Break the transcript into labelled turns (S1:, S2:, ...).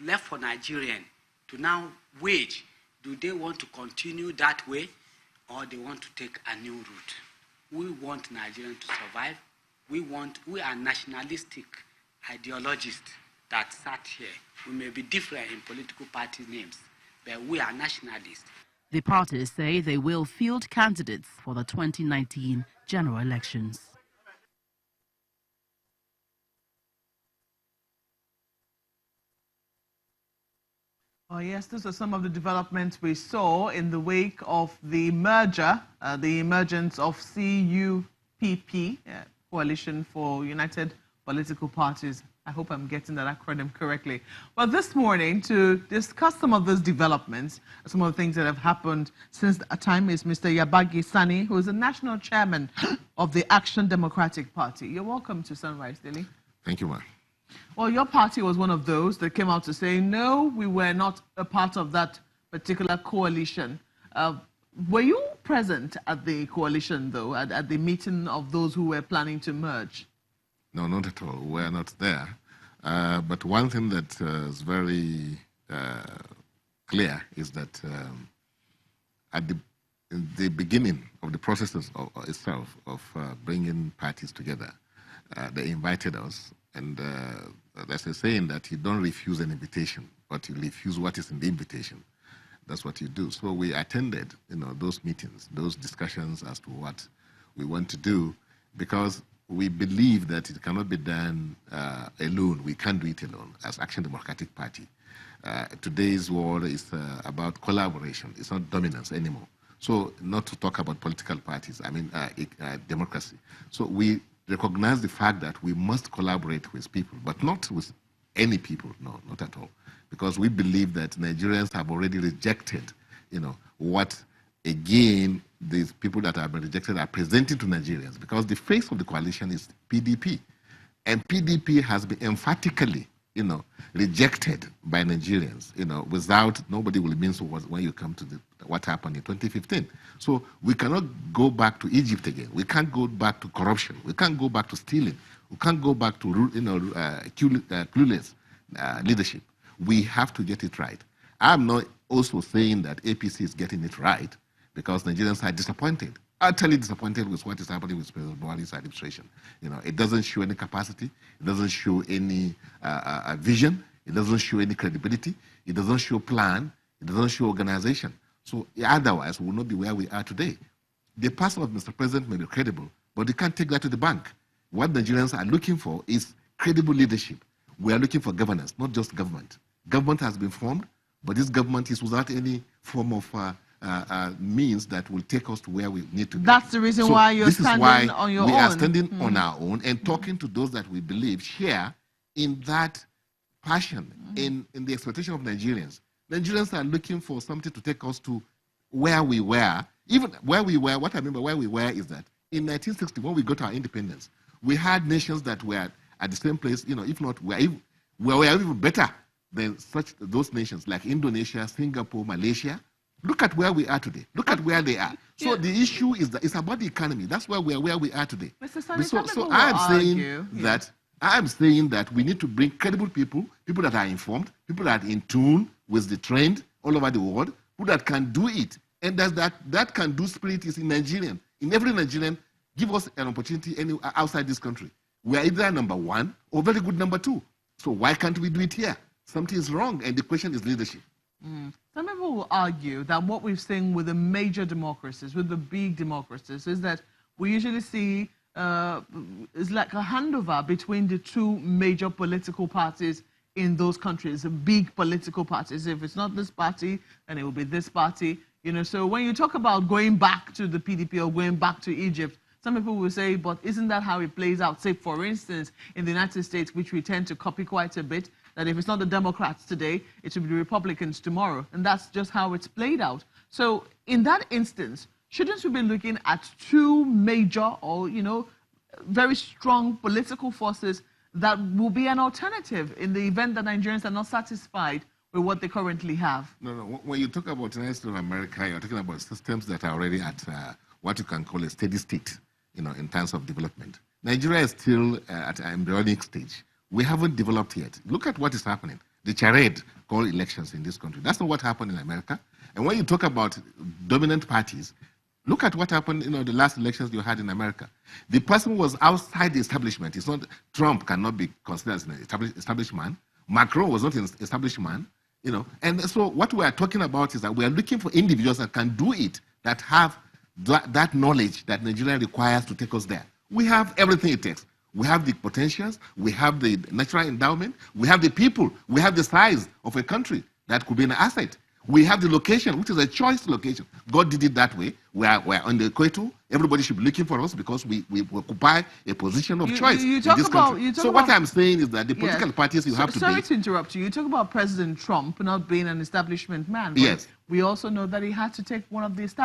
S1: left for Nigerians to now wage. Do they want to continue that way, or they want to take a new route? We want Nigerians to survive. We are nationalistic ideologists that sat here. We may be different in political party names, but we are nationalists.
S2: The parties say they will field candidates for the 2019 general elections.
S3: Oh yes, these are some of the developments we saw in the wake of the merger, the emergence of CUPP, Coalition for United Political Parties. I hope I'm getting that acronym correctly. Well, this morning, to discuss some of those developments, some of the things that have happened since that time, is Mr. Yabagi Sani, who is the national chairman of the Action Democratic Party. You're welcome to Sunrise Daily.
S4: Thank you, ma'am.
S3: Well, your party was one of those that came out to say, no, we were not a part of that particular coalition. Were you present at the coalition, though, at the meeting of those who were planning to merge?
S4: No, not at all. We're not there. But one thing that is very clear is that in the beginning of the process itself of bringing parties together, they invited us. And there's a saying that you don't refuse an invitation, but you refuse what is in the invitation. That's what you do. So we attended, those meetings, those discussions as to what we want to do, because we believe that it cannot be done alone. We can't do it alone as Action Democratic Party. Today's world is about collaboration. It's not dominance anymore. So not to talk about political parties, democracy. So we recognize the fact that we must collaborate with people, but not with any people, no, not at all. Because we believe that Nigerians have already rejected, what, again, these people that have been rejected are presenting to Nigerians, because the face of the coalition is PDP. And PDP has been emphatically, rejected by Nigerians, without, nobody will mean so when you come to what happened in 2015. So we cannot go back to Egypt again. We can't go back to corruption. We can't go back to stealing. We can't go back to, clueless leadership. We have to get it right. I'm not also saying that APC is getting it right, because Nigerians are disappointed, utterly disappointed with what is happening with President Buhari's administration. It doesn't show any capacity. It doesn't show any vision. It doesn't show any credibility. It doesn't show plan. It doesn't show organization. So otherwise, we will not be where we are today. The person of Mr. President may be credible, but you can't take that to the bank. What Nigerians are looking for is credible leadership. We are looking for governance, not just government. Government has been formed, but this government is without any form of means that will take us to where we need to be.
S3: That's the reason why you're standing on your own.
S4: We are standing on our own and talking to those that we believe share in that passion, in the expectation of Nigerians. Nigerians are looking for something to take us to where we were. Even where we were, what I mean by where we were is that in 1960, when we got our independence, we had nations that were at the same place, if not, we were even better than those nations like Indonesia, Singapore, Malaysia. Look at where we are today. Look at where they are. So the issue is that it's about the economy. That's why we are where we are today.
S3: Mr. Sani,
S4: so I'm saying that we need to bring credible people that are informed, people that are in tune with the trend all over the world, people that can do it. And that can do spirit is in Nigerian. In every Nigerian, give us an opportunity outside this country. We are either number one or very good number two. So why can't we do it here? Something is wrong, and the question is leadership.
S3: Some people will argue that what we've seen with the major democracies, with the big democracies, is that we usually see it's like a handover between the two major political parties in those countries, the big political parties. If it's not this party, then it will be this party. So when you talk about going back to the PDP or going back to Egypt, some people will say, but isn't that how it plays out? Say, for instance, in the United States, which we tend to copy quite a bit, that if it's not the Democrats today, it will be the Republicans tomorrow. And that's just how it's played out. So in that instance, shouldn't we be looking at two major or, very strong political forces that will be an alternative in the event that Nigerians are not satisfied with what they currently have?
S4: No. When you talk about the United States of America, you're talking about systems that are already at what you can call a steady state, in terms of development. Nigeria is still at an embryonic stage. We haven't developed yet. Look at what is happening. the charade called elections in this country. That's not what happened in America. And when you talk about dominant parties, look at what happened, the last elections you had in America. The person was outside the establishment. It's not, Trump cannot be considered as an established man. Macron was not an established man, And so what we are talking about is that we are looking for individuals that can do it, that have that knowledge that Nigeria requires to take us there. We have everything it takes. We have the potentials, we have the natural endowment, we have the people, we have the size of a country that could be an asset. We have the location, which is a choice location. God did it that way. We're on the equator. Everybody should be looking for us because we occupy a position of choice in this country. So what I'm saying is that the political parties have to be...
S3: Sorry to interrupt you. You talk about President Trump not being an establishment man.
S4: Yes.
S3: We also know that he had to take one of the establishment